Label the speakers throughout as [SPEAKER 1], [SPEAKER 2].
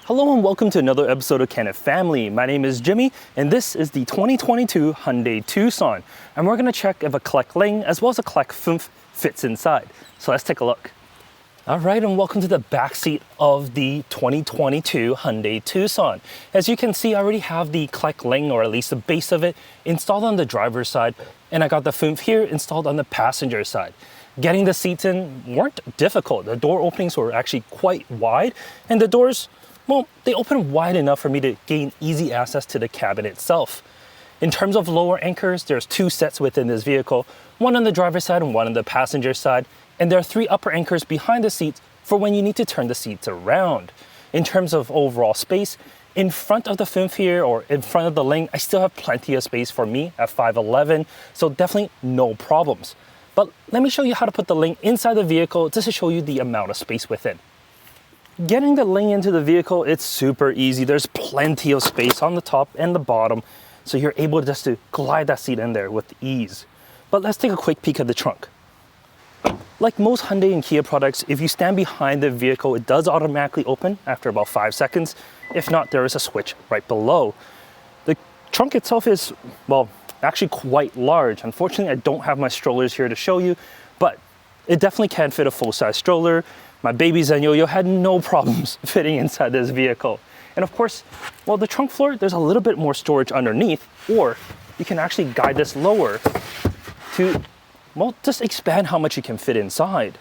[SPEAKER 1] Hello and welcome to another episode of Can It Family. My name is Jimmy and this is the 2022 Hyundai Tucson. And we're going to check if a Clek Liing as well as a Clek Foonf fits inside. So let's take a look. Alright, and welcome to the back seat of the 2022 Hyundai Tucson. As you can see, I already have the Clek Liing, or at least the base of it, installed on the driver's side, and I got the Foonf here installed on the passenger side. Getting the seats in weren't difficult. The door openings were actually quite wide, and the doors, well, they open wide enough for me to gain easy access to the cabin itself. In terms of lower anchors, there's two sets within this vehicle, one on the driver's side and one on the passenger side, and there are three upper anchors behind the seats for when you need to turn the seats around. In terms of overall space, in front of the Foonf here, or in front of the Liing, I still have plenty of space for me at 5'11", so definitely no problems. But let me show you how to put the Liing inside the vehicle just to show you the amount of space within. Getting the Liing into the vehicle, it's super easy. There's plenty of space on the top and the bottom, so you're able just to glide that seat in there with ease. But let's take a quick peek at the trunk. Like most Hyundai and Kia products, if you stand behind the vehicle, it does automatically open after about 5 seconds. If not, there is a switch right below. The trunk itself is, well, actually quite large. Unfortunately, I don't have my strollers here to show you, but it definitely can fit a full-size stroller. My babies and Yo-Yo had no problems fitting inside this vehicle. And of course, well, the trunk floor, there's a little bit more storage underneath, or you can actually guide this lower to, well, just expand how much you can fit inside.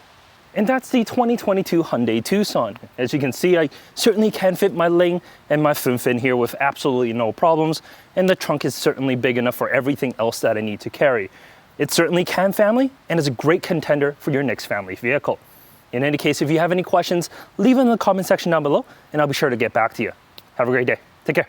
[SPEAKER 1] And that's the 2022 Hyundai Tucson. As you can see, I certainly can fit my Liing and my Foonf in here with absolutely no problems, and the trunk is certainly big enough for everything else that I need to carry. It certainly can family, and is a great contender for your next family vehicle. In any case, if you have any questions, leave them in the comment section down below, and I'll be sure to get back to you. Have a great day. Take care.